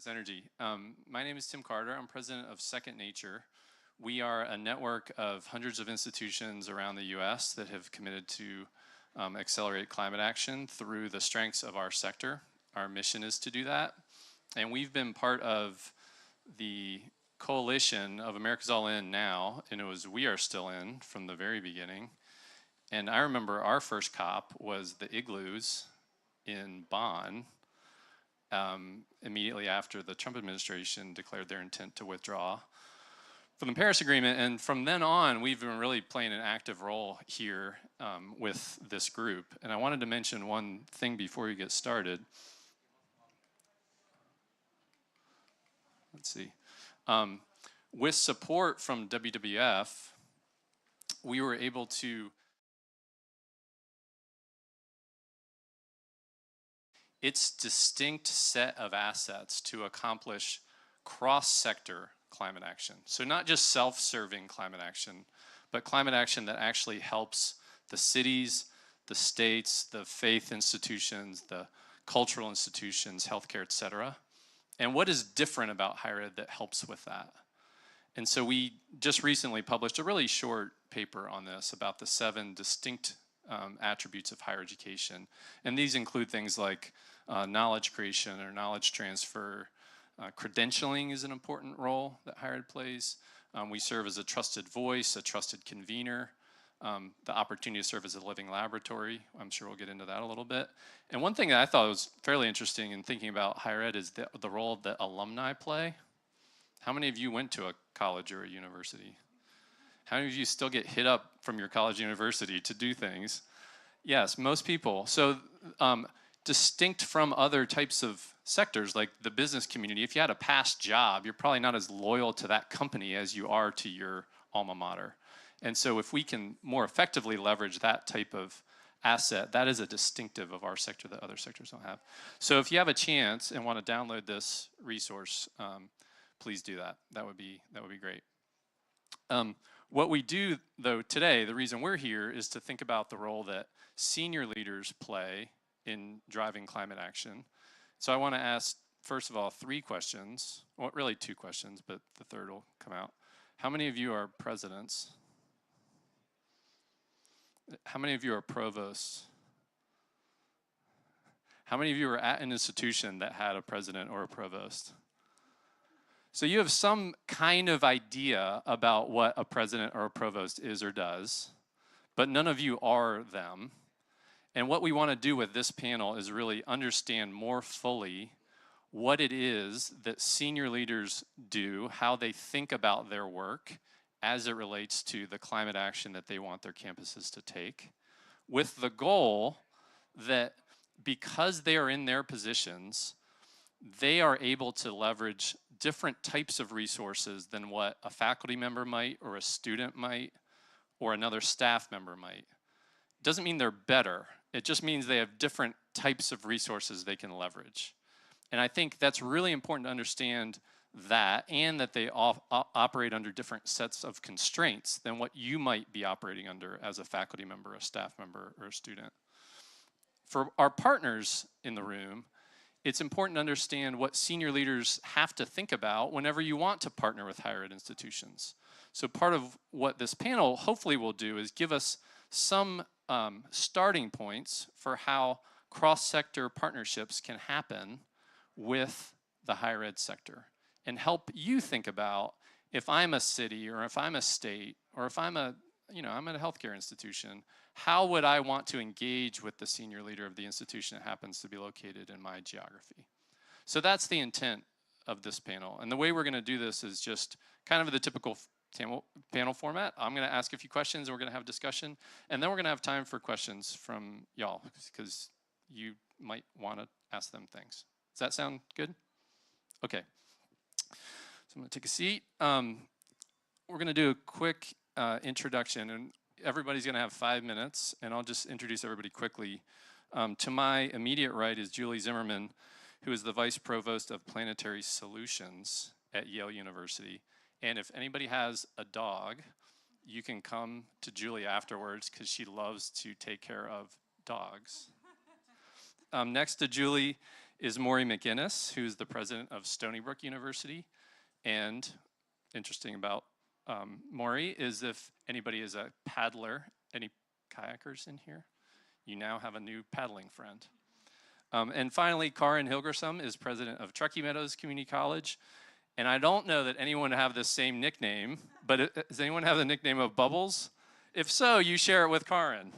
Energy. My name is Tim Carter. I'm president of Second Nature. We are a network of hundreds of institutions around the U.S. that have committed to accelerate climate action through the strengths of our sector. Our mission is to do that. And we've been part of the coalition of America's All In now, and it was We Are Still In from the very beginning. And I remember our first COP was the igloos in Bonn, immediately after the Trump administration declared their intent to withdraw from the Paris Agreement. And from then on, we've been really playing an active role here with this group. And I wanted to mention one thing before we get started. Let's see. With support from WWF, we were able to its distinct set of assets to accomplish cross-sector climate action. So not just self-serving climate action, but climate action that actually helps the cities, the states, the faith institutions, the cultural institutions, healthcare, et cetera. And what is different about higher ed that helps with that? And so we just recently published a really short paper on this about the 7 distinct attributes of higher education. And these include things like knowledge creation or knowledge transfer. Credentialing is an important role that higher ed plays. We serve as a trusted voice, a trusted convener, the opportunity to serve as a living laboratory. I'm sure we'll get into that a little bit. And one thing that I thought was fairly interesting in thinking about higher ed is the role that alumni play. How many of you went to a college or a university? How many of you still get hit up from your college university to do things? Yes, most people. So distinct from other types of sectors like the business community, if you had a past job, you're probably not as loyal to that company as you are to your alma mater. And so if we can more effectively leverage that type of asset, that is a distinctive of our sector that other sectors don't have. So if you have a chance and want to download this resource, please do that. That would be great. What we do, though, today, the reason we're here is to think about the role that senior leaders play in driving climate action. So I want to ask, first of all, 3 questions. Well, really 2 questions, but the third will come out. How many of you are presidents? How many of you are provosts? How many of you are at an institution that had a president or a provost? So you have some kind of idea about what a president or a provost is or does, but none of you are them. And what we want to do with this panel is really understand more fully what it is that senior leaders do, how they think about their work as it relates to the climate action that they want their campuses to take, with the goal that because they are in their positions, they are able to leverage different types of resources than what a faculty member might, or a student might, or another staff member might. Doesn't mean they're better. It just means they have different types of resources they can leverage. And I think that's really important to understand that, and that they operate under different sets of constraints than what you might be operating under as a faculty member, a staff member, or a student. For our partners in the room, it's important to understand what senior leaders have to think about whenever you want to partner with higher ed institutions. So part of what this panel hopefully will do is give us some starting points for how cross-sector partnerships can happen with the higher ed sector, and help you think about, if I'm a city or if I'm a state or if I'm at a healthcare institution, how would I want to engage with the senior leader of the institution that happens to be located in my geography? So that's the intent of this panel. And the way we're going to do this is just kind of the typical panel format. I'm going to ask a few questions and we're going to have discussion. And then we're going to have time for questions from y'all, because you might want to ask them things. Does that sound good? Okay. So I'm going to take a seat. We're going to do a quick introduction, and everybody's going to have 5 minutes, and I'll just introduce everybody quickly. To my immediate right is Julie Zimmerman, who is the Vice Provost of Planetary Solutions at Yale University. And if anybody has a dog, you can come to Julie afterwards, because she loves to take care of dogs. Next to Julie is Maury McInnes, who's the president of Stony Brook University. And interesting about Maury is if anybody is a paddler, any kayakers in here, you now have a new paddling friend. And finally, Karin Hilgersom is president of Truckee Meadows Community College. And I don't know that anyone have the same nickname, but does anyone have the nickname of Bubbles? If so, you share it with Karin.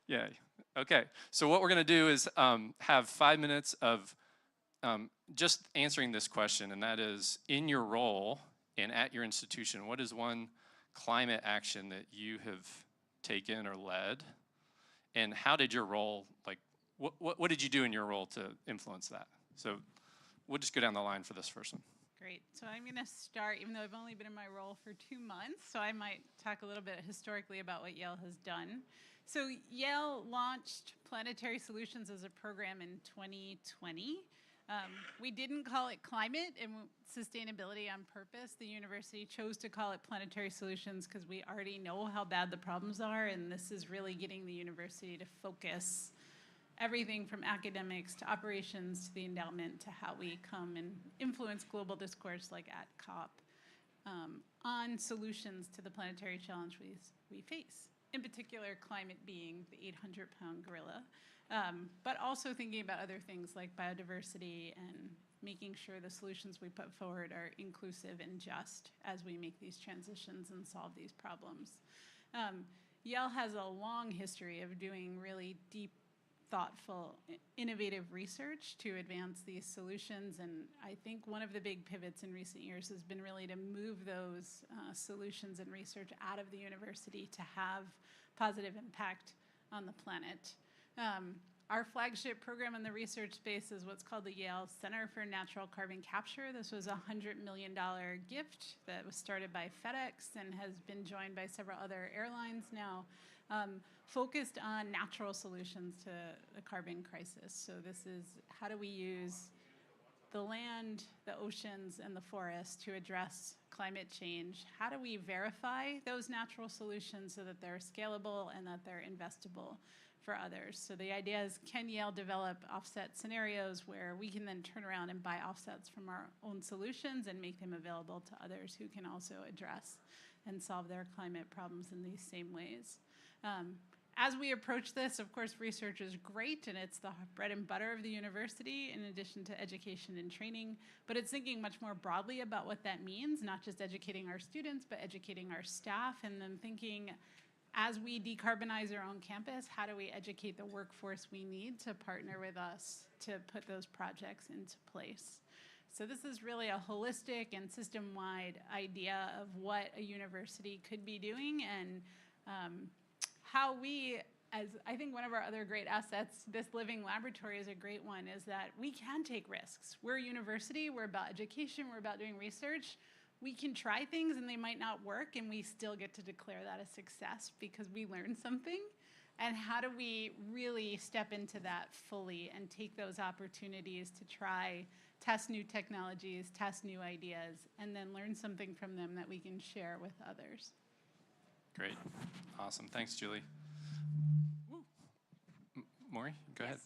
Yay. Okay, so what we're gonna do is have 5 minutes of just answering this question, and that is, in your role and at your institution, what is one climate action that you have taken or led? And how did your role, like, what did you do in your role to influence that? So we'll just go down the line for this first one. Great. So I'm going to start, even though I've only been in my role for 2 months, so I might talk a little bit historically about what Yale has done. So Yale launched Planetary Solutions as a program in 2020. We didn't call it climate and sustainability on purpose. The university chose to call it Planetary Solutions because we already know how bad the problems are, and this is really getting the university to focus everything from academics to operations to the endowment to how we come and influence global discourse like at COP on solutions to the planetary challenge we face. In particular, climate being the 800-pound gorilla, but also thinking about other things like biodiversity and making sure the solutions we put forward are inclusive and just as we make these transitions and solve these problems. Yale has a long history of doing really deep, thoughtful, innovative research to advance these solutions, and I think one of the big pivots in recent years has been really to move those solutions and research out of the university to have positive impact on the planet. Our flagship program in the research space is what's called the Yale Center for Natural Carbon Capture. This was a $100 million gift that was started by FedEx and has been joined by several other airlines now, focused on natural solutions to the carbon crisis. So this is, how do we use the land, the oceans, and the forests to address climate change? How do we verify those natural solutions so that they're scalable and that they're investable for others? So the idea is, can Yale develop offset scenarios where we can then turn around and buy offsets from our own solutions and make them available to others who can also address and solve their climate problems in these same ways? As we approach this, of course, research is great, and it's the bread and butter of the university in addition to education and training, but it's thinking much more broadly about what that means, not just educating our students, but educating our staff, and then thinking, as we decarbonize our own campus, how do we educate the workforce we need to partner with us to put those projects into place? So this is really a holistic and system-wide idea of what a university could be doing, and how we, as I think one of our other great assets, this living laboratory is a great one, is that we can take risks. We're a university, we're about education, we're about doing research. We can try things and they might not work, and we still get to declare that a success because we learned something. And how do we really step into that fully and take those opportunities to try, test new technologies, test new ideas, and then learn something from them that we can share with others? Great. Awesome. Thanks, Julie. Maury, go ahead.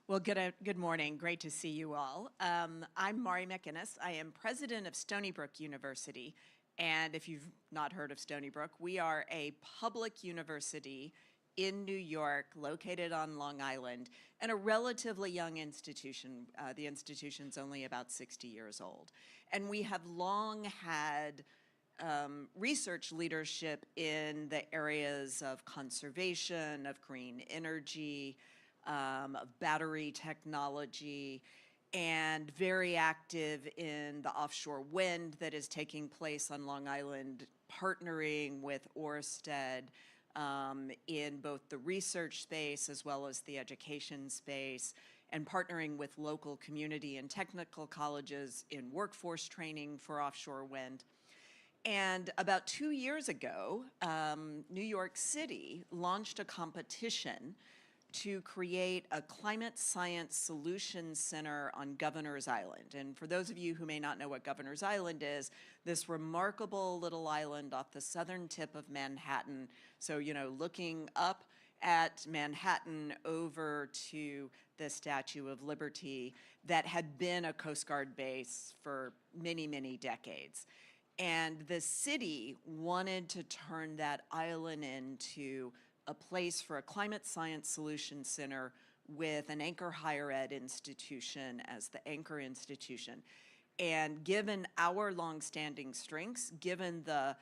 Well, good morning. Great to see you all. I'm Maury McInnes. I am president of Stony Brook University. And if you've not heard of Stony Brook, we are a public university in New York, located on Long Island, and a relatively young institution. The institution's only about 60 years old. And we have long had research leadership in the areas of conservation, of green energy, of battery technology, and very active in the offshore wind that is taking place on Long Island, partnering with Ørsted in both the research space as well as the education space, and partnering with local community and technical colleges in workforce training for offshore wind. And about 2 years ago, New York City launched a competition to create a climate science solutions center on Governor's Island. And for those of you who may not know what Governor's Island is, this remarkable little island off the southern tip of Manhattan. So, you know, looking up at Manhattan over to the Statue of Liberty that had been a Coast Guard base for many, many decades. And the city wanted to turn that island into a place for a climate science solution center with an anchor higher ed institution as the anchor institution. And given our longstanding strengths, given the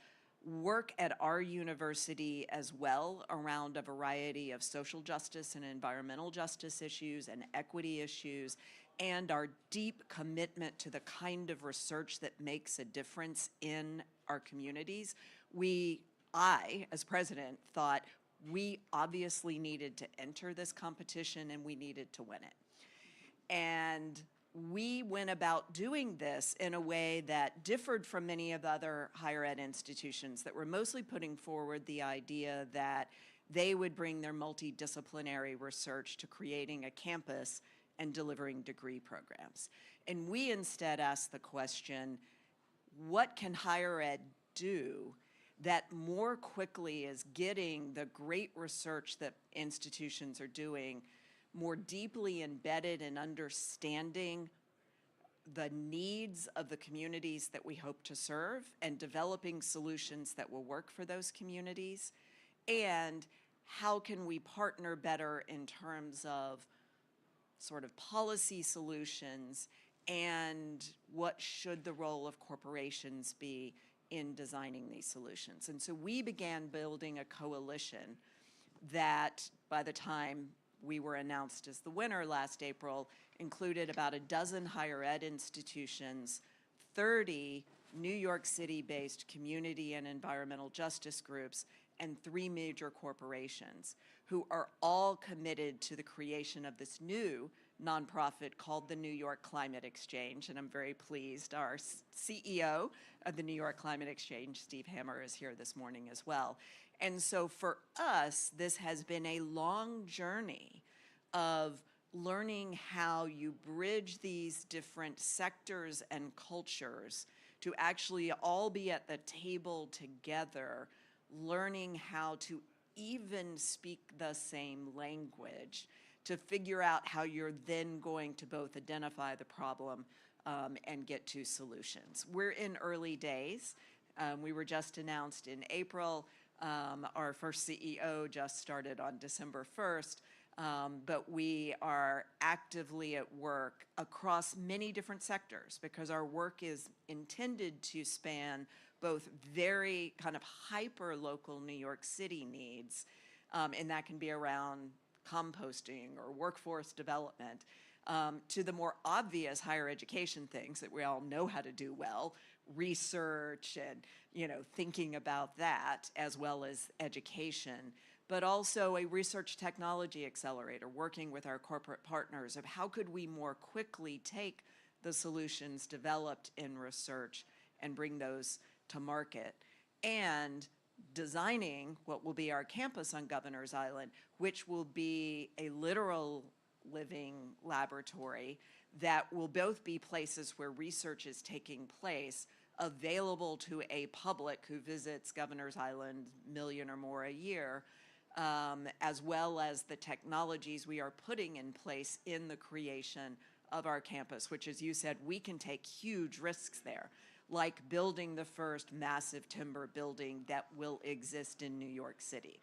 work at our university as well around a variety of social justice and environmental justice issues and equity issues, and our deep commitment to the kind of research that makes a difference in our communities, I, as president, thought we obviously needed to enter this competition and we needed to win it. And we went about doing this in a way that differed from many of the other higher ed institutions that were mostly putting forward the idea that they would bring their multidisciplinary research to creating a campus and delivering degree programs. And we instead asked the question, what can higher ed do that more quickly is getting the great research that institutions are doing more deeply embedded in understanding the needs of the communities that we hope to serve and developing solutions that will work for those communities? And how can we partner better in terms of sort of policy solutions, and what should the role of corporations be in designing these solutions? And so we began building a coalition that, by the time we were announced as the winner last April, included about a dozen higher ed institutions, 30 New York City-based community and environmental justice groups, and 3 major corporations who are all committed to the creation of this new nonprofit called the New York Climate Exchange. And I'm very pleased our CEO of the New York Climate Exchange, Steve Hammer, is here this morning as well. And so for us, this has been a long journey of learning how you bridge these different sectors and cultures to actually all be at the table together, learning how to even speak the same language, to figure out how you're then going to both identify the problem and get to solutions. We're in early days. We were just announced in April. Our first CEO just started on December 1st. But we are actively at work across many different sectors because our work is intended to span both very kind of hyper-local New York City needs, and that can be around composting or workforce development, to the more obvious higher education things that we all know how to do well, research and, thinking about that as well as education, but also a research technology accelerator, working with our corporate partners of how could we more quickly take the solutions developed in research and bring those to market, and designing what will be our campus on Governor's Island, which will be a literal living laboratory that will both be places where research is taking place, available to a public who visits Governor's Island 1 million or more a year, as well as the technologies we are putting in place in the creation of our campus, which, as you said, we can take huge risks there, like building the first massive timber building that will exist in New York City,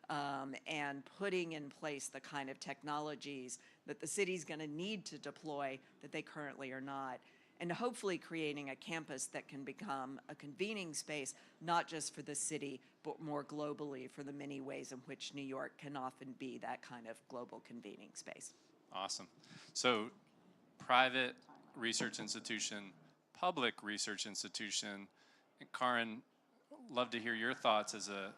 and putting in place the kind of technologies that the city's going to need to deploy that they currently are not, and hopefully creating a campus that can become a convening space, not just for the city, but more globally for the many ways in which New York can often be that kind of global convening space. Awesome. So private research institution, public research institution, and Karin, love to hear your thoughts as a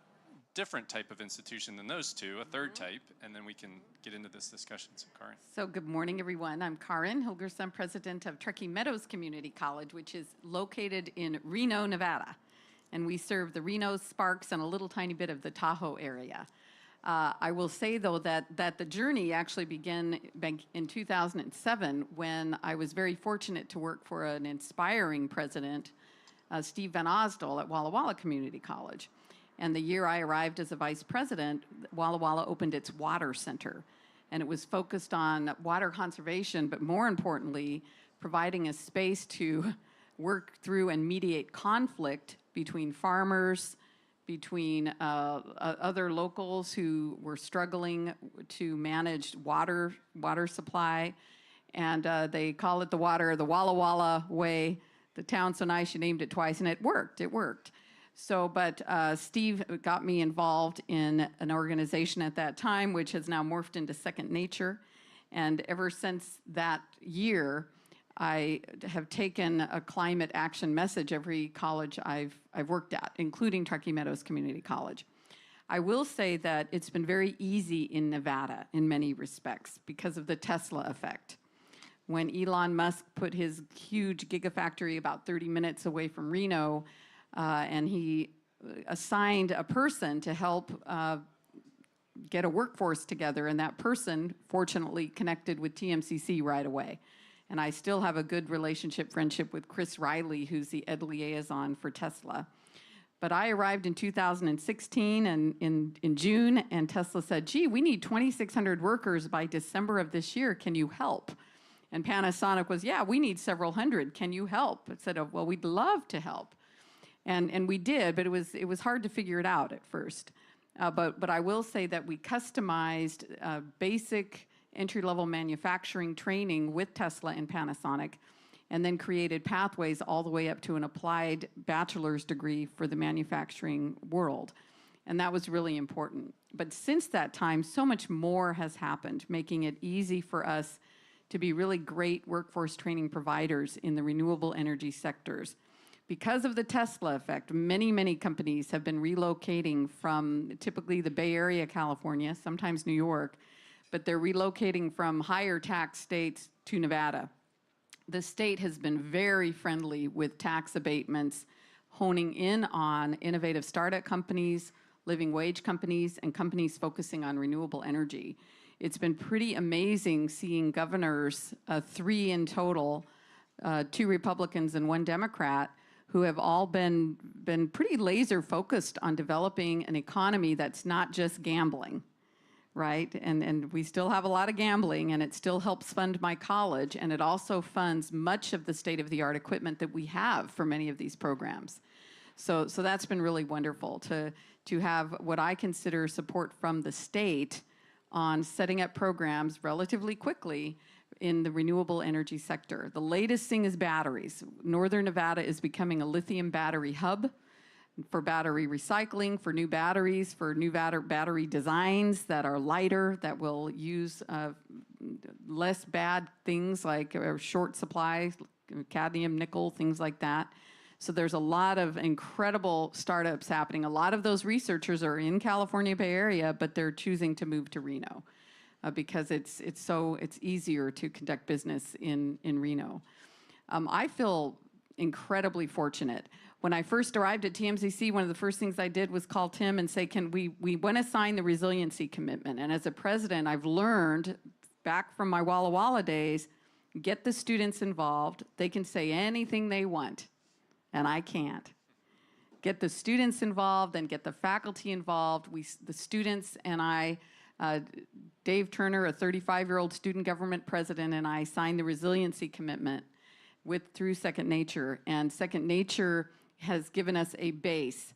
different type of institution than those two, a third type, and then we can get into this discussion. So Karin. So good morning, everyone. I'm Karin Hilgersom, president of Truckee Meadows Community College, which is located in Reno, Nevada. And we serve the Reno, Sparks, and a little tiny bit of the Tahoe area. I will say, though, that the journey actually began in 2007 when I was very fortunate to work for an inspiring president, Steve Van Osdol at Walla Walla Community College. And the year I arrived as a vice president, Walla Walla opened its water center. And it was focused on water conservation, but more importantly, providing a space to work through and mediate conflict between farmers, between other locals who were struggling to manage water supply. And they call it the Walla Walla way. The town's so nice, you named it twice, and it worked. So, but Steve got me involved in an organization at that time, which has now morphed into Second Nature. And ever since that year, I have taken a climate action message every college I've worked at, including Truckee Meadows Community College. I will say that it's been very easy in Nevada in many respects because of the Tesla effect. When Elon Musk put his huge gigafactory about 30 minutes away from Reno, and he assigned a person to help get a workforce together, and that person fortunately connected with TMCC right away. And I still have a good friendship with Chris Riley, who's the ed liaison for Tesla. But I arrived in 2016 and in June, and Tesla said, gee, we need 2,600 workers by December of this year. Can you help? And Panasonic was, yeah, we need several hundred. Can you help? I said, oh, well, we'd love to help. And we did, but it was hard to figure it out at first. But I will say that we customized basic entry-level manufacturing training with Tesla and Panasonic, and then created pathways all the way up to an applied bachelor's degree for the manufacturing world. And that was really important. But since that time, so much more has happened, making it easy for us to be really great workforce training providers in the renewable energy sectors. Because of the Tesla effect, many, many companies have been relocating from typically the Bay Area, California, sometimes New York, but they're relocating from higher tax states to Nevada. The state has been very friendly with tax abatements, honing in on innovative startup companies, living wage companies, and companies focusing on renewable energy. It's been pretty amazing seeing governors, 3 in total, 2 Republicans and 1 Democrat, who have all been pretty laser focused on developing an economy that's not just gambling. Right? And we still have a lot of gambling, and it still helps fund my college, and it also funds much of the state-of-the-art equipment that we have for many of these programs. So that's been really wonderful to have what I consider support from the state on setting up programs relatively quickly in the renewable energy sector. The latest thing is batteries. Northern Nevada is becoming a lithium battery hub for battery recycling, for new batteries, for new battery designs that are lighter, that will use less bad things like short supply, cadmium, nickel, things like that. So there's a lot of incredible startups happening. A lot of those researchers are in California Bay Area, but they're choosing to move to Reno because it's easier to conduct business in Reno. I feel incredibly fortunate. When I first arrived at TMCC, one of the first things I did was call Tim and say, can we want to sign the resiliency commitment? And as a president, I've learned back from my Walla Walla days, get the students involved. They can say anything they want, and I can't. Get the students involved and get the faculty involved. The students and I, Dave Turner, a 35-year-old student government president, and I signed the resiliency commitment through Second Nature. And Second Nature has given us a base.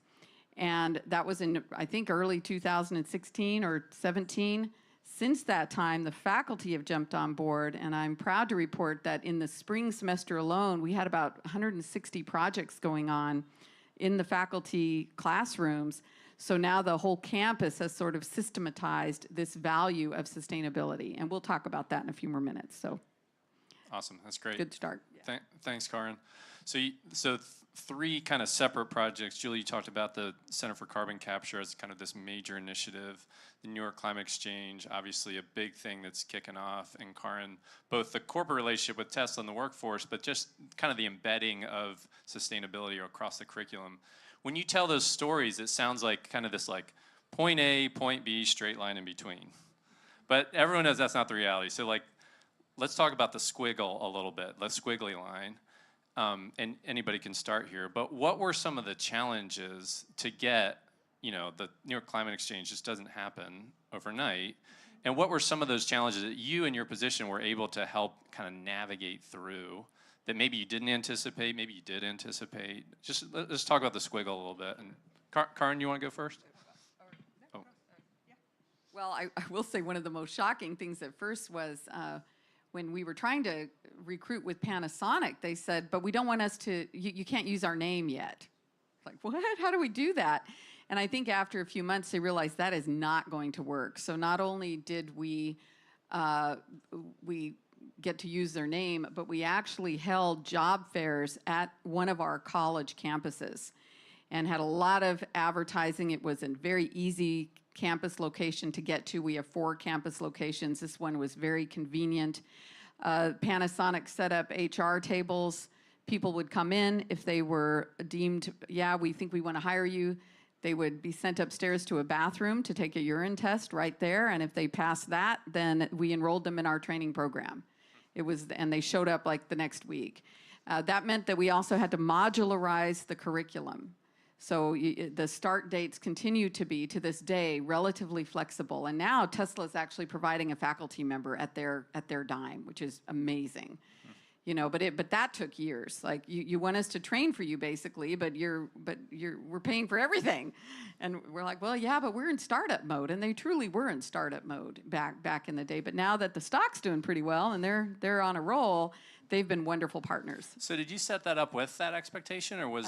And that was in, I think, early 2016 or 17. Since that time, the faculty have jumped on board, and I'm proud to report that in the spring semester alone, we had about 160 projects going on in the faculty classrooms. So now the whole campus has sort of systematized this value of sustainability. And we'll talk about that in a few more minutes. So awesome, that's great. Good start. Yeah. Thanks, Karin. So 3 kind of separate projects. Julie, you talked about the Center for Carbon Capture as kind of this major initiative. The New York Climate Exchange, obviously a big thing that's kicking off. And Karin, both the corporate relationship with Tesla and the workforce, but just kind of the embedding of sustainability across the curriculum. When you tell those stories, it sounds like kind of this like point A, point B, straight line in between. But everyone knows that's not the reality. So like, let's talk about the squiggle a little bit, the squiggly line. And anybody can start here. But what were some of the challenges to get the New York Climate Exchange just doesn't happen overnight. And what were some of those challenges that you in your position were able to help kind of navigate through that maybe you didn't anticipate, maybe you did anticipate? Just let's talk about the squiggle a little bit. And Karin, you want to go first? Oh. Well, I will say one of the most shocking things at first was when we were trying to recruit with Panasonic, they said, but we don't want us to, you can't use our name yet. Like, what? How do we do that? And I think after a few months, they realized that is not going to work. So not only did we get to use their name, but we actually held job fairs at one of our college campuses and had a lot of advertising. It was a very easy campus location to get to. We have 4 campus locations. This one was very convenient. Panasonic set up HR tables. People would come in if they were deemed, yeah, we think we want to hire you. They would be sent upstairs to a bathroom to take a urine test right there, and if they passed that, then we enrolled them in our training program. And they showed up like the next week. That meant that we also had to modularize the curriculum. So the start dates continue to be, to this day, relatively flexible. And now Tesla's actually providing a faculty member at their dime, which is amazing. But that took years. Like you want us to train for you basically, but we're paying for everything, and we're like, well, yeah, but we're in startup mode, and they truly were in startup mode back in the day. But now that the stock's doing pretty well and they're on a roll, they've been wonderful partners. So did you set that up with that expectation, or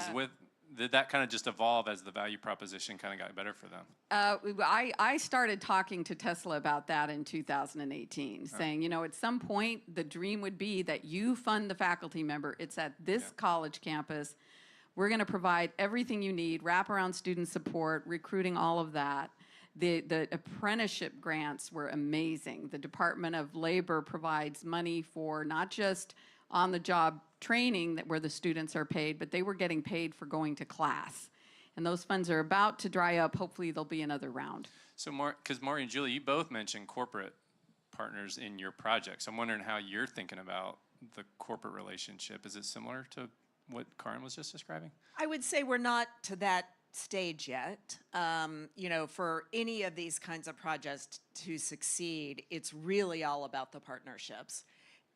did that kind of just evolve as the value proposition kind of got better for them? I started talking to Tesla about that in 2018, saying, at some point, the dream would be that you fund the faculty member. It's at this college campus. We're going to provide everything you need, wraparound student support, recruiting, all of that. The apprenticeship grants were amazing. The Department of Labor provides money for not just on-the-job training where the students are paid, but they were getting paid for going to class. And those funds are about to dry up. Hopefully there'll be another round. So because Maury and Julie, you both mentioned corporate partners in your projects. I'm wondering how you're thinking about the corporate relationship. Is it similar to what Karin was just describing? I would say we're not to that stage yet. For any of these kinds of projects to succeed, it's really all about the partnerships.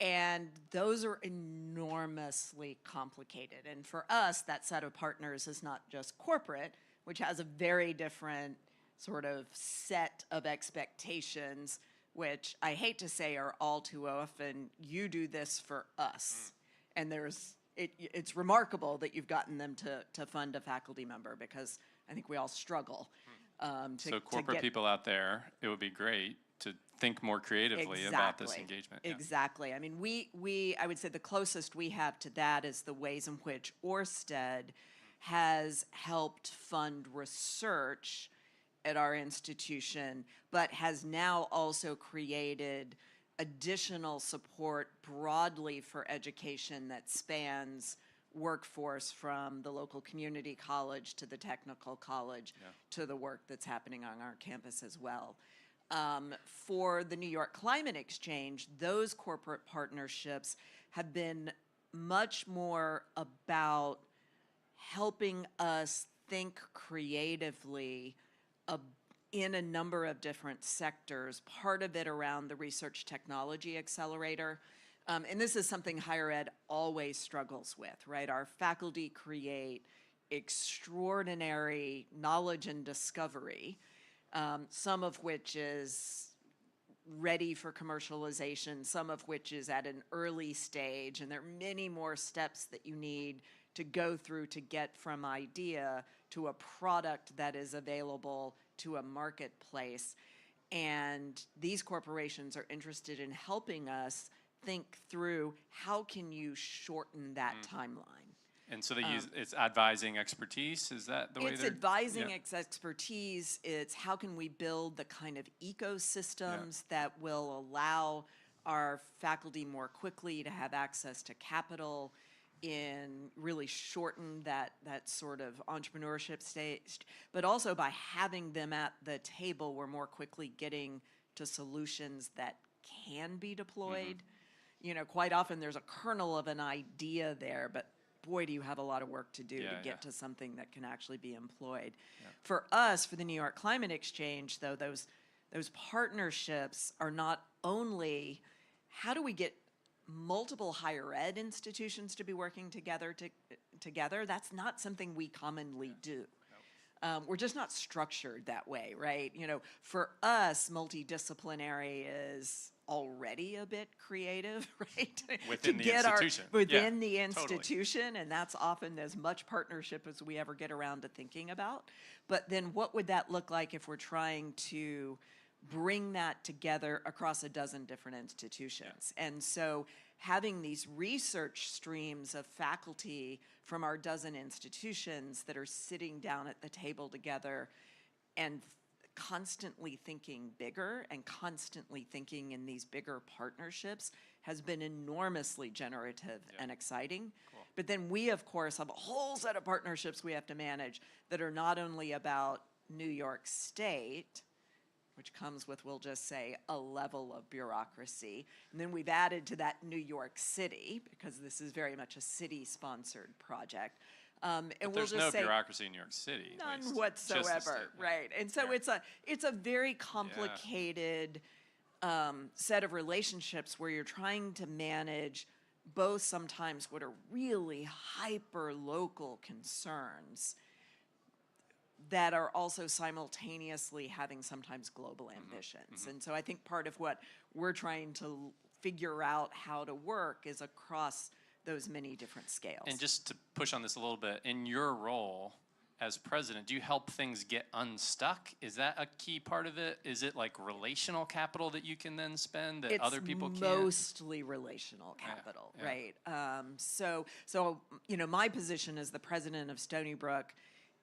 And those are enormously complicated. And for us, that set of partners is not just corporate, which has a very different sort of set of expectations, which I hate to say are all too often, you do this for us. And it's remarkable that you've gotten them to fund a faculty member, because I think we all struggle. So corporate people out there, it would be great to think more creatively about this engagement. Yeah. Exactly. I mean, I would say the closest we have to that is the ways in which Ørsted has helped fund research at our institution, but has now also created additional support broadly for education that spans workforce from the local community college to the technical college to the work that's happening on our campus as well. For the New York Climate Exchange, those corporate partnerships have been much more about helping us think creatively in a number of different sectors, part of it around the Research Technology Accelerator. And this is something higher ed always struggles with, right? Our faculty create extraordinary knowledge and discovery, some of which is ready for commercialization, some of which is at an early stage, and there are many more steps that you need to go through to get from idea to a product that is available to a marketplace. And these corporations are interested in helping us think through how can you shorten that timeline. And so they use, it's advising expertise, is that the way it's advising expertise, it's how can we build the kind of ecosystems that will allow our faculty more quickly to have access to capital, in really shorten that sort of entrepreneurship stage, but also by having them at the table, we're more quickly getting to solutions that can be deployed. You know, quite often there's a kernel of an idea there, but boy, do you have a lot of work to do Yeah, to yeah. get to something that can actually be employed. Yeah. For us, for the New York Climate Exchange, though, those partnerships are not only how do we get multiple higher ed institutions to be working together together. That's not something we commonly do. We're just not structured that way, right? You know, for us, multidisciplinary is already a bit creative, right? Within the institution. Within Yeah, the totally. institution, and that's often as much partnership as we ever get around to thinking about. But then what would that look like if we're trying to bring that together across a dozen different institutions? Yeah. And so having these research streams of faculty from our dozen institutions that are sitting down at the table together and constantly thinking bigger and constantly thinking in these bigger partnerships has been enormously generative and exciting. Cool. But then we, of course, have a whole set of partnerships we have to manage that are not only about New York State, which comes with, we'll just say, a level of bureaucracy. And then we've added to that New York City, because this is very much a city-sponsored project. And But we'll there's just no say bureaucracy in New York City. at none least. Just the whatsoever, state, yeah. right? And so Yeah. it's a very complicated set of relationships where you're trying to manage both sometimes what are really hyper-local concerns that are also simultaneously having sometimes global ambitions. And so I think part of what we're trying to figure out how to work is across those many different scales. And just to push on this a little bit, in your role as president, do you help things get unstuck? Is that a key part of it? Is it like relational capital that you can then spend that other people can't? It's mostly relational capital, yeah. right? So you know, my position as the president of Stony Brook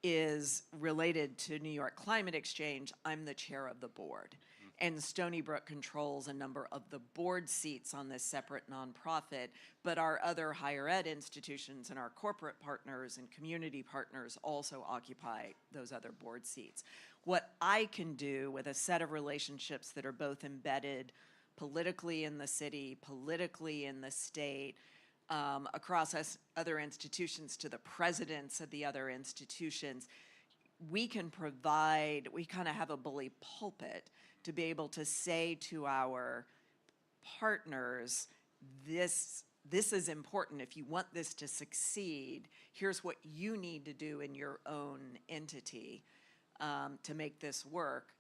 is related to New York Climate Exchange. I'm the chair of the board. And Stony Brook controls a number of the board seats on this separate nonprofit, but our other higher ed institutions and our corporate partners and community partners also occupy those other board seats. What I can do with a set of relationships that are both embedded politically in the city, politically in the state, across us other institutions to the presidents of the other institutions, we can provide, we kind of have a bully pulpit to be able to say to our partners, this is important. If you want this to succeed, here's what you need to do in your own entity to make this work.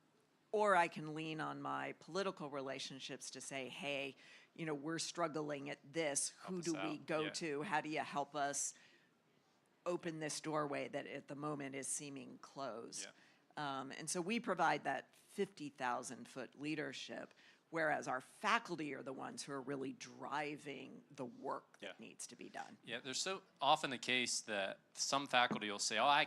Or I can lean on my political relationships to say, hey, you know, we're struggling at this. Who do we go to? How do you help us open this doorway that at the moment is seeming closed? And so we provide that 50,000-foot leadership, whereas our faculty are the ones who are really driving the work that needs to be done. Yeah, there's so often the case that some faculty will say, oh,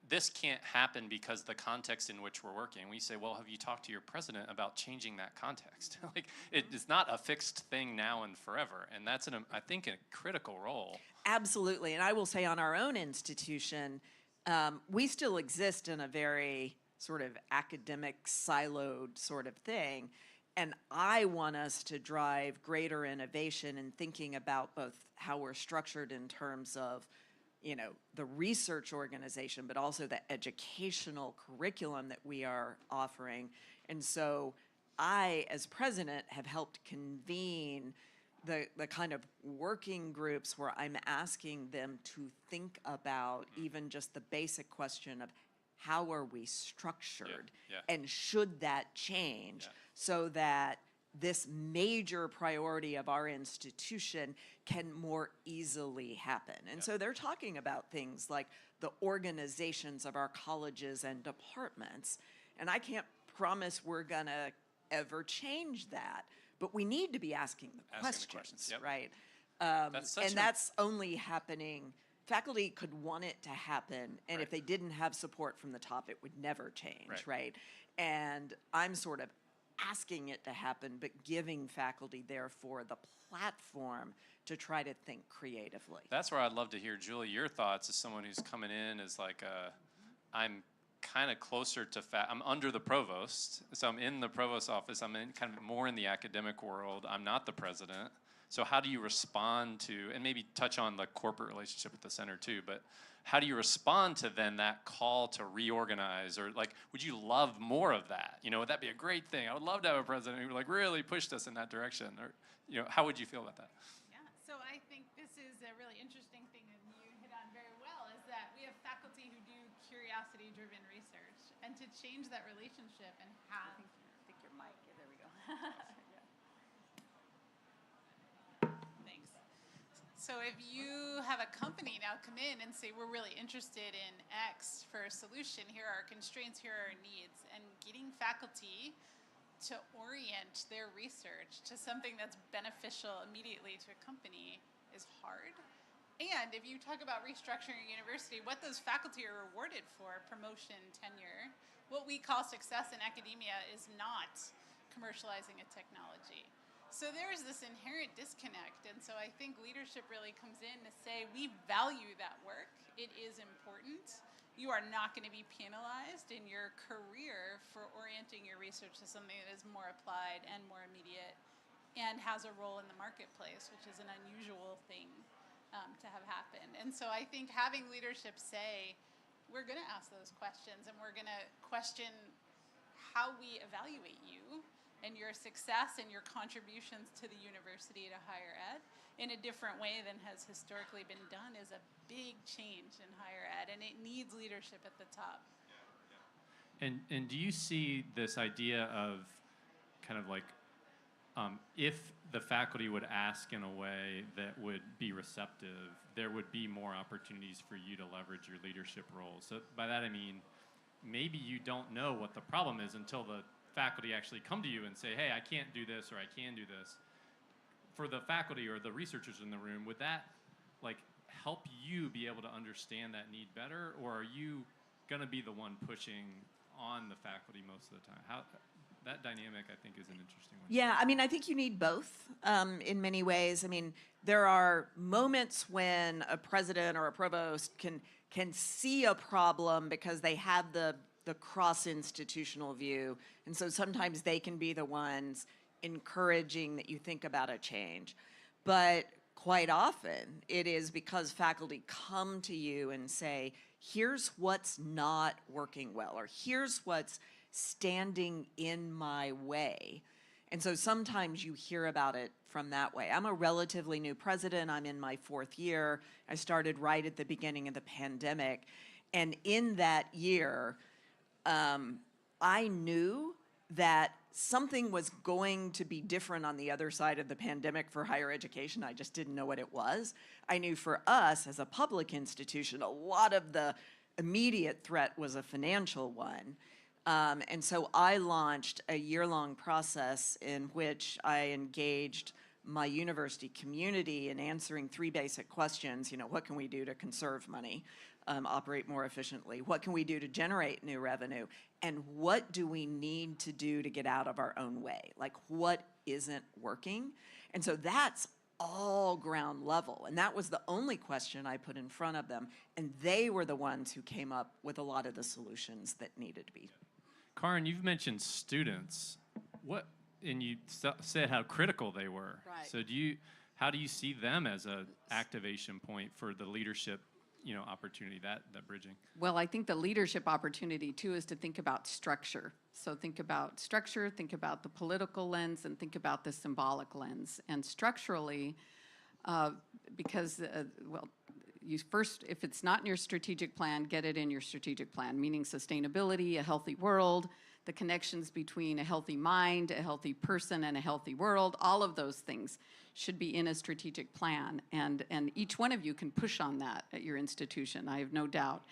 this can't happen because the context in which we're working. We say, well, have you talked to your president about changing that context? Like, it's not a fixed thing now and forever, and that's, I think, a critical role. Absolutely, and I will say on our own institution, we still exist in a very sort of academic siloed sort of thing. And I want us to drive greater innovation in thinking about both how we're structured in terms of, you know, the research organization, but also the educational curriculum that we are offering. And so I, as president, have helped convene the kind of working groups where I'm asking them to think about even just the basic question of how are we structured and should that change so that this major priority of our institution can more easily happen. And so they're talking about things like the organizations of our colleges and departments. And I can't promise we're gonna ever change that, but we need to be asking the questions, right? That's only happening. Faculty could want it to happen, and if they didn't have support from the top, it would never change, right? And I'm sort of asking it to happen, but giving faculty, therefore, the platform to try to think creatively. That's where I'd love to hear, Julie, your thoughts as someone who's coming in as like I'm kind of closer to, I'm under the provost, so I'm in the provost office. I'm in kind of more in the academic world. I'm not the president. So how do you respond to, and maybe touch on the corporate relationship with the center too, but how do you respond to then that call to reorganize? Or like, would you love more of that? You know, would that be a great thing? I would love to have a president who like really pushed us in that direction. Or, you know, how would you feel about that? Yeah, so I think this is a really interesting thing, and you hit on very well, is that we have faculty who do curiosity-driven research, and to change that relationship and have. I think your mic, there we go. Thanks. So if you have a company now come in and say, we're really interested in X for a solution, here are our constraints, here are our needs, and getting faculty to orient their research to something that's beneficial immediately to a company is hard. And if you talk about restructuring a university, what those faculty are rewarded for, promotion, tenure, what we call success in academia is not commercializing a technology. So there is this inherent disconnect, and so I think leadership really comes in to say, we value that work, it is important. You are not going to be penalized in your career for orienting your research to something that is more applied and more immediate and has a role in the marketplace, which is an unusual thing to have happen. And so I think having leadership say, we're going to ask those questions and we're going to question how we evaluate you and your success and your contributions to the university to higher ed in a different way than has historically been done is a big change in higher ed, and it needs leadership at the top. And do you see this idea of kind of like if the faculty would ask in a way that would be receptive, there would be more opportunities for you to leverage your leadership role? So by that I mean, maybe you don't know what the problem is until the faculty actually come to you and say, hey, I can't do this or I can do this. For the faculty or the researchers in the room, would that like help you be able to understand that need better, or are you going to be the one pushing on the faculty most of the time? How that dynamic, I think, is an interesting one. Yeah, I mean, I think you need both in many ways. I mean, there are moments when a president or a provost can see a problem because they have the cross-institutional view, and so sometimes they can be the ones encouraging that you think about a change. But quite often, it is because faculty come to you and say, here's what's not working well, or here's what's standing in my way. And so sometimes you hear about it from that way. I'm a relatively new president. I'm in my 4th year. I started right at the beginning of the pandemic. And in that year, I knew that something was going to be different on the other side of the pandemic for higher education. I just didn't know what it was. I knew for us as a public institution, a lot of the immediate threat was a financial one. And so I launched a year-long process in which I engaged my university community in answering 3 basic questions. You know, what can we do to conserve money, operate more efficiently? What can we do to generate new revenue? And what do we need to do to get out of our own way? Like, what isn't working? And so that's all ground level. And that was the only question I put in front of them. And they were the ones who came up with a lot of the solutions that needed to be. Karin, you've mentioned students. And you said how critical they were. Right. So how do you see them as a activation point for the leadership, you know, opportunity, that bridging? Well, I think the leadership opportunity too is to think about structure. So think about structure, think about the political lens, and think about the symbolic lens. And structurally, because, well, you first, if it's not in your strategic plan, get it in your strategic plan, meaning sustainability, a healthy world, the connections between a healthy mind, a healthy person, and a healthy world. All of those things should be in a strategic plan. And each one of you can push on that at your institution, I have no doubt.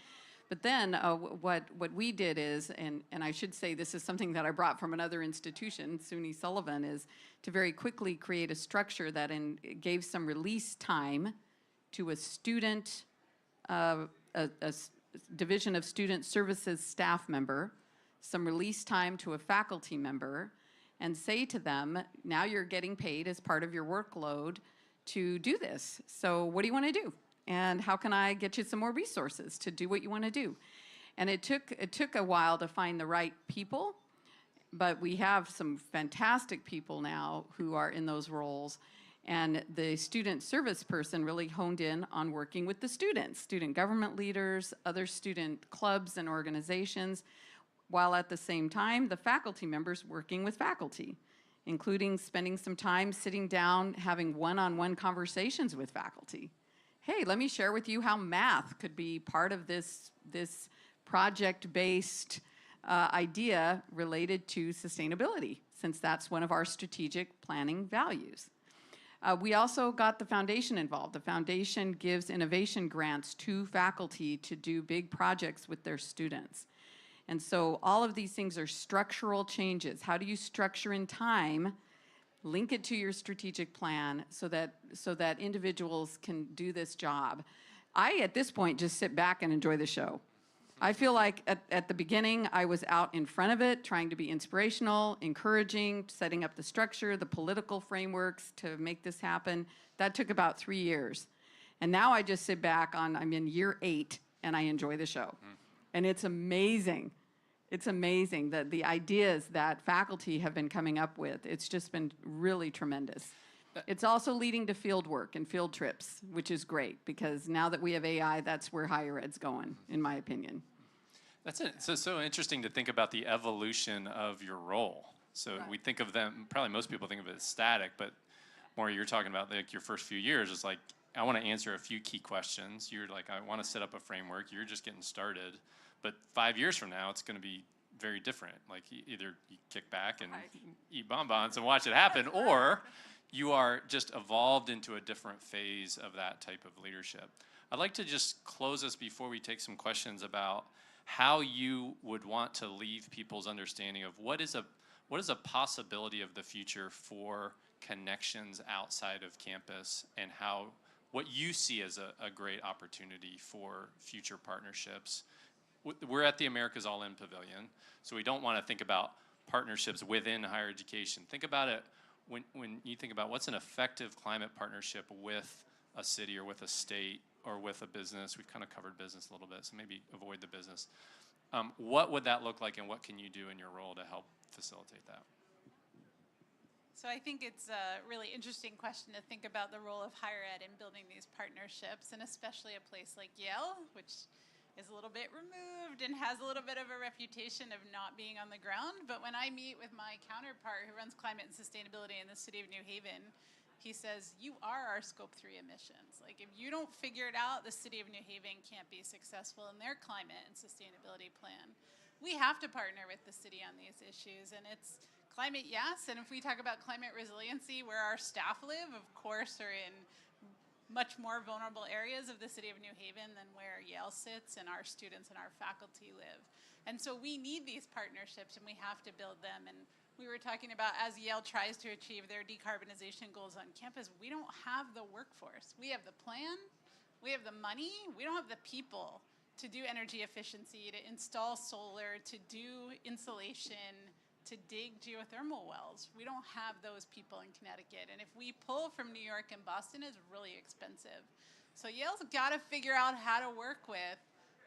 But then what we did is, and I should say this is something that I brought from another institution, SUNY Sullivan, is to very quickly create a structure that gave some release time to a student, a Division of Student Services staff member, some release time to a faculty member, and say to them, now you're getting paid as part of your workload to do this. So what do you want to do? And how can I get you some more resources to do what you want to do? And it took a while to find the right people, but we have some fantastic people now who are in those roles. And the student service person really honed in on working with the students, student government leaders, other student clubs and organizations, while at the same time, the faculty members working with faculty, including spending some time sitting down, having one-on-one conversations with faculty. Hey, let me share with you how math could be part of this project-based idea related to sustainability, since that's one of our strategic planning values. We also got the foundation involved. The foundation gives innovation grants to faculty to do big projects with their students. And so all of these things are structural changes. How do you structure in time, link it to your strategic plan so that individuals can do this job? I, at this point, just sit back and enjoy the show. I feel like at the beginning, I was out in front of it, trying to be inspirational, encouraging, setting up the structure, the political frameworks to make this happen. That took about 3 years. And now I just sit back I'm in year 8, and I enjoy the show. And it's amazing. It's amazing that the ideas that faculty have been coming up with, it's just been really tremendous. It's also leading to field work and field trips, which is great, because now that we have AI, that's where higher ed's going, in my opinion. That's it. So interesting to think about the evolution of your role. So Right. we think of them, probably most people think of it as static, but Maury, you're talking about like your first few years. It's like, I want to answer a few key questions. You're like, I want to set up a framework. You're just getting started. But 5 years from now, it's going to be very different. Like either you kick back and eat bonbons and watch it happen, or you are just evolved into a different phase of that type of leadership. I'd like to just close us before we take some questions about how you would want to leave people's understanding of what is a possibility of the future for connections outside of campus, and what you see as a great opportunity for future partnerships. We're at the America's All In Pavilion, so we don't want to think about partnerships within higher education. Think about it when you think about what's an effective climate partnership with a city or with a state or with a business. We've kind of covered business a little bit, so maybe avoid the business. What would that look like, and what can you do in your role to help facilitate that? So I think it's a really interesting question to think about the role of higher ed in building these partnerships, and especially a place like Yale, which is a little bit removed and has a little bit of a reputation of not being on the ground. But when I meet with my counterpart who runs climate and sustainability in the city of New Haven, he says, you are our scope 3 emissions. Like if you don't figure it out, the city of New Haven can't be successful in their climate and sustainability plan. We have to partner with the city on these issues, and it's climate, yes, and if we talk about climate resiliency, where our staff live, of course, are in much more vulnerable areas of the city of New Haven than where Yale sits and our students and our faculty live. And so we need these partnerships, and we have to build them. And we were talking about, as Yale tries to achieve their decarbonization goals on campus, we don't have the workforce. We have the plan, we have the money, we don't have the people to do energy efficiency, to install solar, to do insulation, to dig geothermal wells. We don't have those people in Connecticut. And if we pull from New York and Boston, it's really expensive. So Yale's got to figure out how to work with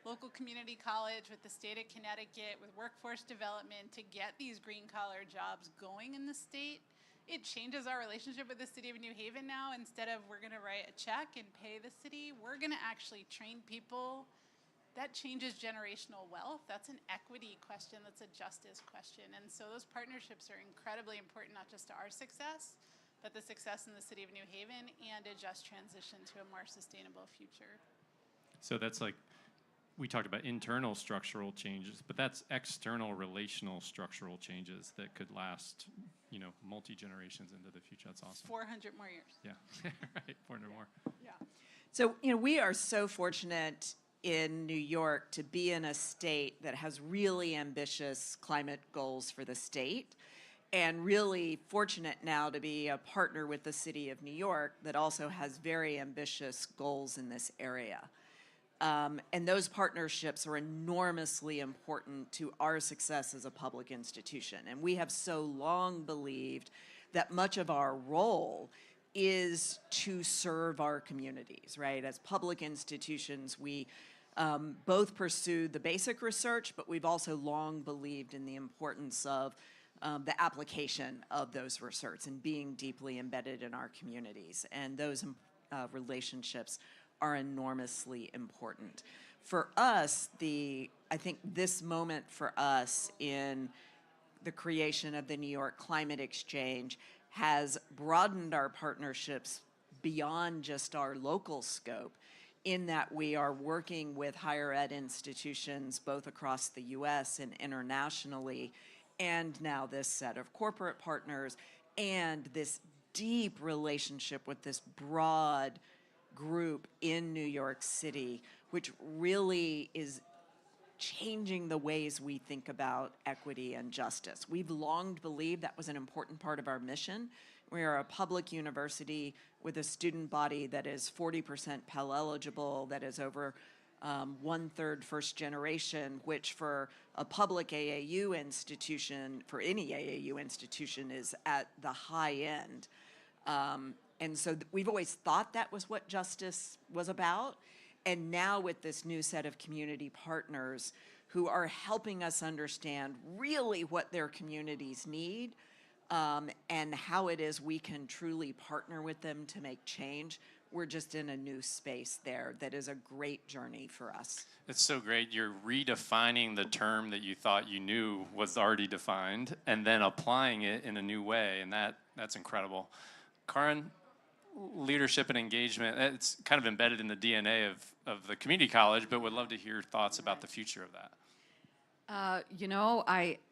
local community college, with the state of Connecticut, with workforce development to get these green collar jobs going in the state. It changes our relationship with the city of New Haven now. Instead of we're going to write a check and pay the city, we're going to actually train people. That changes generational wealth. That's an equity question. That's a justice question. And so those partnerships are incredibly important, not just to our success, but the success in the city of New Haven and a just transition to a more sustainable future. So that's like, we talked about internal structural changes, but that's external relational structural changes that could last, multi-generations into the future. That's awesome. 400 more years. Yeah, right, 400 more. Yeah. So, we are so fortunate in New York to be in a state that has really ambitious climate goals for the state, and really fortunate now to be a partner with the city of New York that also has very ambitious goals in this area. And those partnerships are enormously important to our success as a public institution. And we have so long believed that much of our role is to serve our communities, right? As public institutions, we both pursue the basic research, but we've also long believed in the importance of the application of those research and being deeply embedded in our communities. And those relationships are enormously important. For us, I think this moment for us in the creation of the New York Climate Exchange has broadened our partnerships beyond just our local scope, in that we are working with higher ed institutions both across the US and internationally, and now this set of corporate partners, and this deep relationship with this broad group in New York City, which really is changing the ways we think about equity and justice. We've long believed that was an important part of our mission. We are a public university with a student body that is 40% Pell eligible, that is over 1/3 first generation, which for a public AAU institution, for any AAU institution, is at the high end. And so we've always thought that was what justice was about. And now with this new set of community partners who are helping us understand really what their communities need, and how it is we can truly partner with them to make change, we're just in a new space there that is a great journey for us. It's so great. You're redefining the term that you thought you knew was already defined and then applying it in a new way, and that's incredible. Karin, leadership and engagement, it's kind of embedded in the DNA of the community college, but would love to hear your thoughts about the future of that.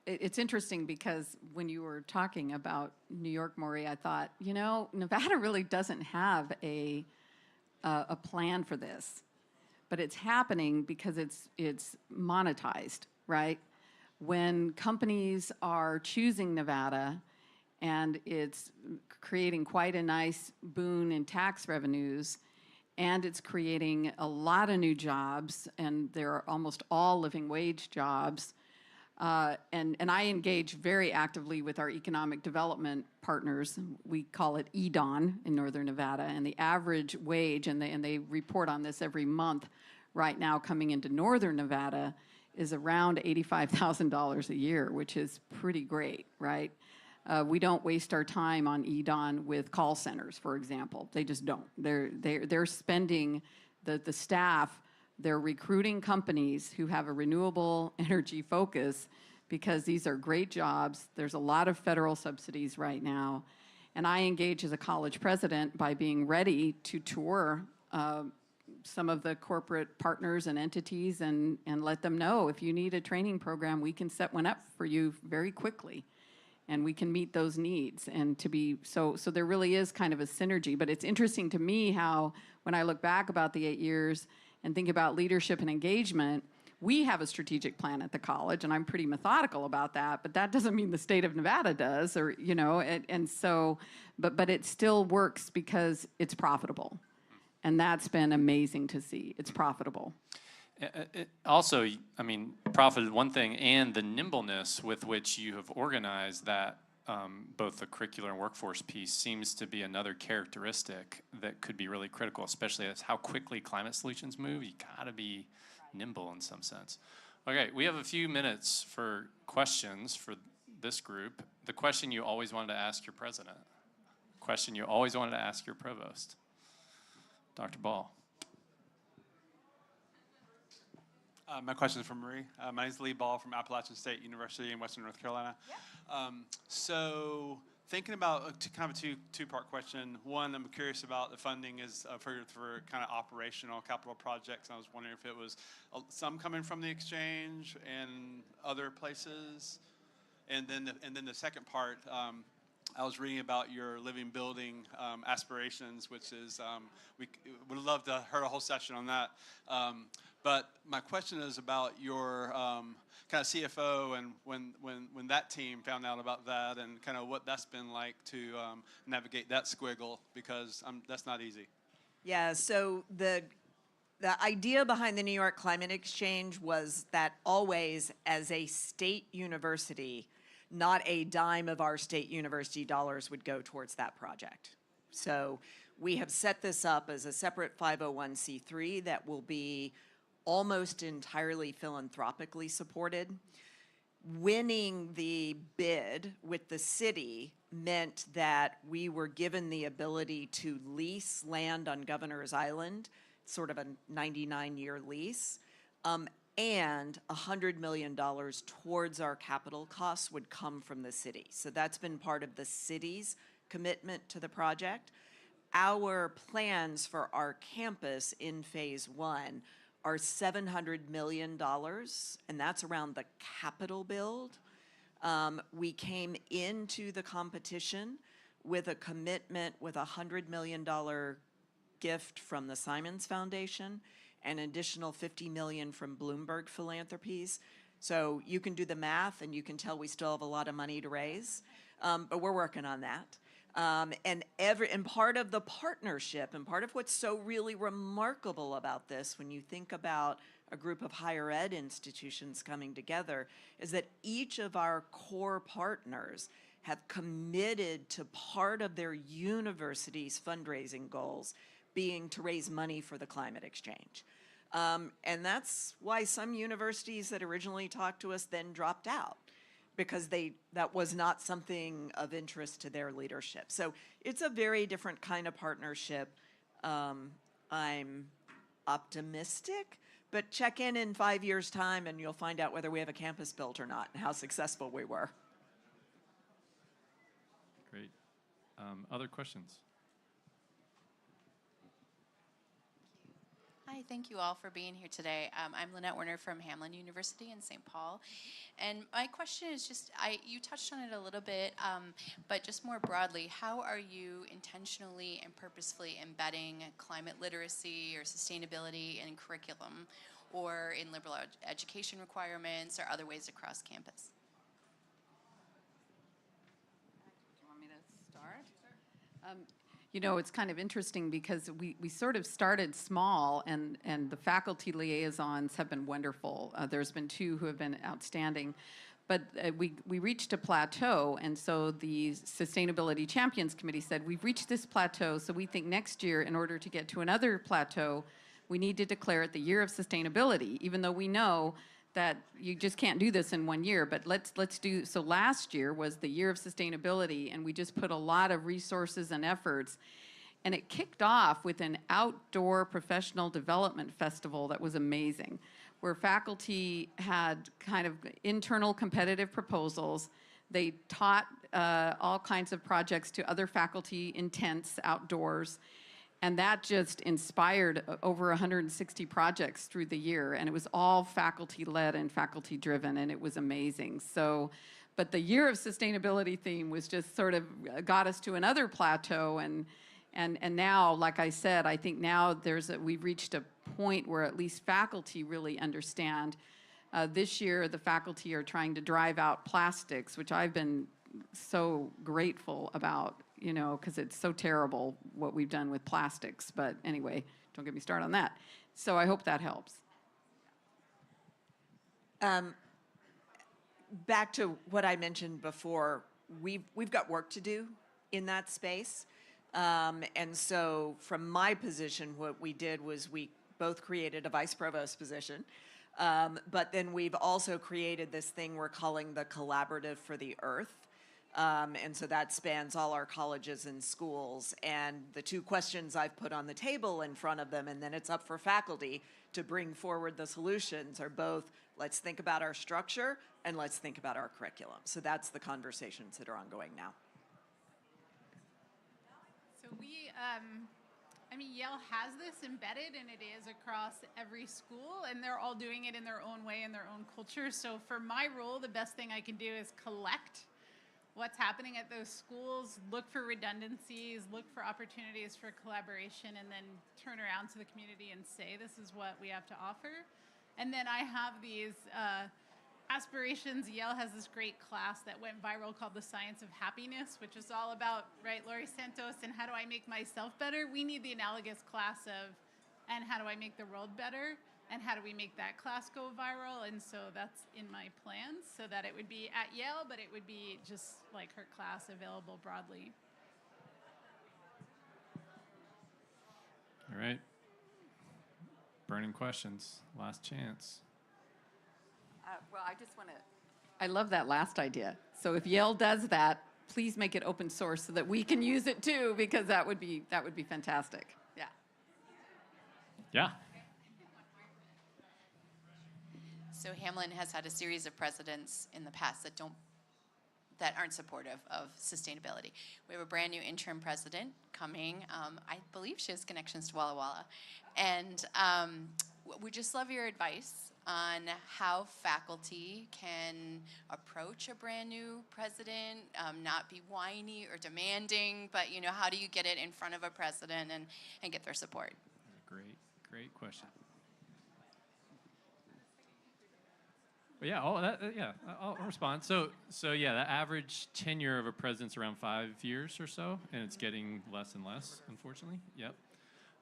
It's interesting because when you were talking about New York, Maury, I thought, Nevada really doesn't have a plan for this, but it's happening because it's monetized, right? When companies are choosing Nevada, and it's creating quite a nice boon in tax revenues, and it's creating a lot of new jobs, and they're almost all living wage jobs. And I engage very actively with our economic development partners. We call it EDON in Northern Nevada, and the average wage, and they report on this every month right now coming into Northern Nevada, is around $85,000 a year, which is pretty great, right? We don't waste our time on EDON with call centers, for example. They just don't. They're spending the staff. They're recruiting companies who have a renewable energy focus because these are great jobs. There's a lot of federal subsidies right now. And I engage as a college president by being ready to tour some of the corporate partners and entities and let them know, if you need a training program, we can set one up for you very quickly. And we can meet those needs, and so there really is kind of a synergy. But it's interesting to me how, when I look back about the 8 years and think about leadership and engagement, we have a strategic plan at the college, and I'm pretty methodical about that. But that doesn't mean the state of Nevada does, or and so, but it still works because it's profitable, and that's been amazing to see. It's profitable. Also, I mean, profit is one thing, and the nimbleness with which you have organized that, both the curricular and workforce piece, seems to be another characteristic that could be really critical, especially as how quickly climate solutions move. You gotta be nimble in some sense. Okay, we have a few minutes for questions for this group. The question you always wanted to ask your president. Question you always wanted to ask your provost. Dr. Ball. My question is from Marie. My name is Lee Ball from Appalachian State University in Western North Carolina. Yeah. So thinking about kind of a two-part question. One, I'm curious about the funding is for kind of operational capital projects. I was wondering if it was some coming from the exchange and other places. And then the second part, I was reading about your living building aspirations, which is we would love to hear a whole session on that. But my question is about your kind of CFO, and when that team found out about that, and kind of what that's been like to navigate that squiggle, because that's not easy. Yeah, so the idea behind the New York Climate Exchange was that always, as a state university, not a dime of our state university dollars would go towards that project. So we have set this up as a separate 501c3 that will be almost entirely philanthropically supported. Winning the bid with the city meant that we were given the ability to lease land on Governor's Island, sort of a 99-year lease, and $100 million towards our capital costs would come from the city. So that's been part of the city's commitment to the project. Our plans for our campus in phase one are $700 million, and that's around the capital build. We came into the competition with a commitment with a $100 million gift from the Simons Foundation, and an additional $50 million from Bloomberg Philanthropies. So you can do the math and you can tell we still have a lot of money to raise, but we're working on that. And part of the partnership, and part of what's so really remarkable about this, when you think about a group of higher ed institutions coming together, is that each of our core partners have committed to part of their university's fundraising goals being to raise money for the climate exchange. And that's why some universities that originally talked to us then dropped out, because that was not something of interest to their leadership. So it's a very different kind of partnership. I'm optimistic, but check in 5 years' time and you'll find out whether we have a campus built or not and how successful we were. Great. Other questions? Hi, thank you all for being here today. I'm Lynette Werner from Hamline University in St. Paul. And my question is just, you touched on it a little bit, but just more broadly, how are you intentionally and purposefully embedding climate literacy or sustainability in curriculum or in liberal education requirements or other ways across campus? Do you want me to start? You know, it's kind of interesting because we sort of started small, and the faculty liaisons have been wonderful. There's been 2 who have been outstanding. But we reached a plateau, and so the Sustainability Champions Committee said, we've reached this plateau, so we think next year, in order to get to another plateau, we need to declare it the year of sustainability, even though we know that you just can't do this in 1 year, but let's do, so last year was the year of sustainability, and we just put a lot of resources and efforts, and it kicked off with an outdoor professional development festival that was amazing, where faculty had kind of internal competitive proposals. They taught all kinds of projects to other faculty in tents outdoors, and that just inspired over 160 projects through the year, and it was all faculty-led and faculty-driven, and it was amazing. So, but the year of sustainability theme was just sort of got us to another plateau, and now, like I said, I think now we've reached a point where at least faculty really understand. This year, the faculty are trying to drive out plastics, which I've been so grateful about, you know, because it's so terrible what we've done with plastics. But anyway, don't get me started on that. So I hope that helps. Back to what I mentioned before, we've got work to do in that space. And so from my position, what we did was we both created a vice provost position, but then we've also created this thing we're calling the Collaborative for the Earth. And so that spans all our colleges and schools. And the 2 questions I've put on the table in front of them, and then it's up for faculty to bring forward the solutions, are both, let's think about our structure and let's think about our curriculum. So that's the conversations that are ongoing now. So I mean, Yale has this embedded, and it is across every school, and they're all doing it in their own way, in their own culture. So for my role, the best thing I can do is collect what's happening at those schools, look for redundancies, look for opportunities for collaboration, and then turn around to the community and say, this is what we have to offer. And then I have these aspirations. Yale has this great class that went viral called The Science of Happiness, which is all about, right, Laurie Santos, and how do I make myself better? We need the analogous class of, and how do I make the world better? And how do we make that class go viral? And so that's in my plans, so that it would be at Yale, but it would be just like her class available broadly. All right. Burning questions. Last chance. Well, I just want to I love that last idea. So if Yale does that, please make it open source so that we can use it too, because that would be fantastic. Yeah. Yeah. So Hamlin has had a series of presidents in the past that aren't supportive of sustainability. We have a brand new interim president coming. I believe she has connections to Walla Walla. And we'd just love your advice on how faculty can approach a brand new president, not be whiny or demanding, but how do you get it in front of a president and get their support? Great question. Yeah, I'll respond. So yeah, the average tenure of a president's around 5 years or so, and it's getting less and less, unfortunately. Yep.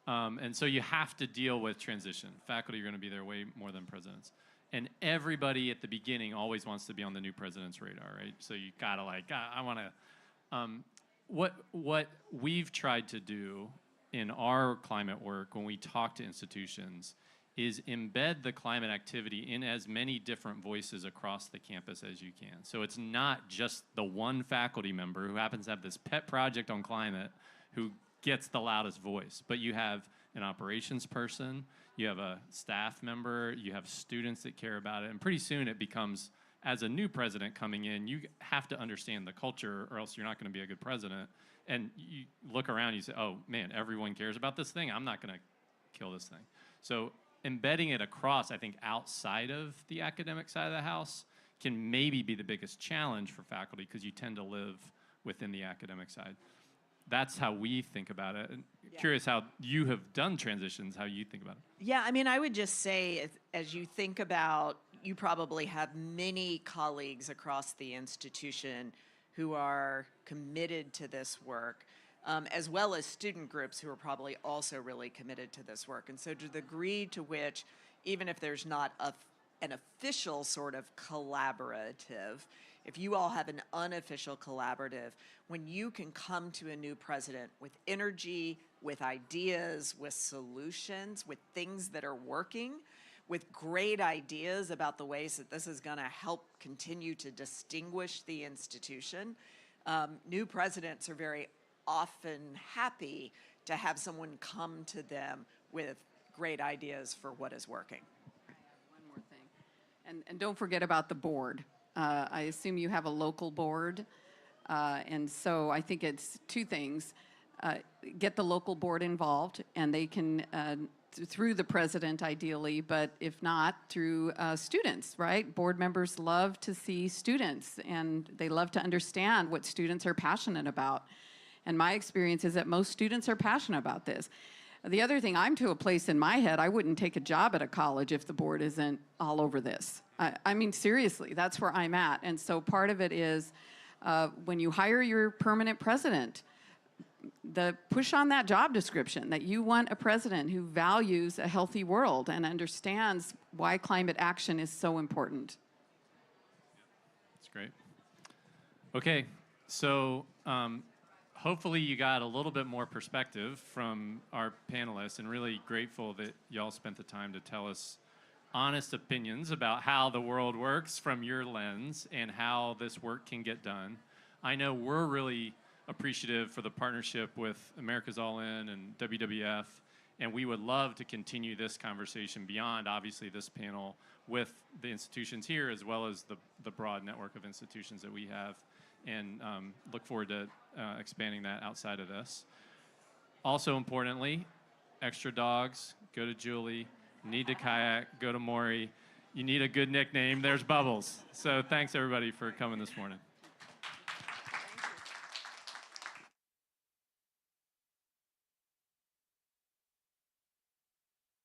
And so you have to deal with transition. Faculty are going to be there way more than presidents. And everybody at the beginning always wants to be on the new president's radar, right? So you gotta I want to. What we've tried to do in our climate work when we talk to institutions is embed the climate activity in as many different voices across the campus as you can. So it's not just the one faculty member who happens to have this pet project on climate who gets the loudest voice, but you have an operations person, you have a staff member, you have students that care about it, and pretty soon it becomes, as a new president coming in, you have to understand the culture or else you're not going to be a good president. And you look around, you say, oh man, everyone cares about this thing, I'm not going to kill this thing. So embedding it across, I think, outside of the academic side of the house can maybe be the biggest challenge for faculty because you tend to live within the academic side. That's how we think about it. And curious how you have done transitions, how you think about it. Yeah, I mean, I would just say, as you think about, you probably have many colleagues across the institution who are committed to this work, as well as student groups who are probably also really committed to this work. And so to the degree to which, even if there's not an official sort of collaborative, if you all have an unofficial collaborative, when you can come to a new president with energy, with ideas, with solutions, with things that are working, with great ideas about the ways that this is going to help continue to distinguish the institution, new presidents are very often happy to have someone come to them with great ideas for what is working. One more thing, and don't forget about the board. I assume you have a local board, and so I think it's two things. Get the local board involved, and they can, through the president ideally, but if not, through students, right? Board members love to see students, and they love to understand what students are passionate about. And my experience is that most students are passionate about this. The other thing, I'm to a place in my head, I wouldn't take a job at a college if the board isn't all over this. I mean, seriously, that's where I'm at. And so part of it is when you hire your permanent president, push on that job description that you want a president who values a healthy world and understands why climate action is so important. That's great. Okay, so hopefully you got a little bit more perspective from our panelists, and really grateful that y'all spent the time to tell us honest opinions about how the world works from your lens and how this work can get done. I know we're really appreciative for the partnership with America's All In and WWF, and we would love to continue this conversation beyond, obviously, this panel with the institutions here as well as the broad network of institutions that we have, and look forward to expanding that outside of this. Also importantly, extra dogs, go to Julie. Need to kayak, go to Maury. You need a good nickname, there's Bubbles. So thanks everybody for coming this morning.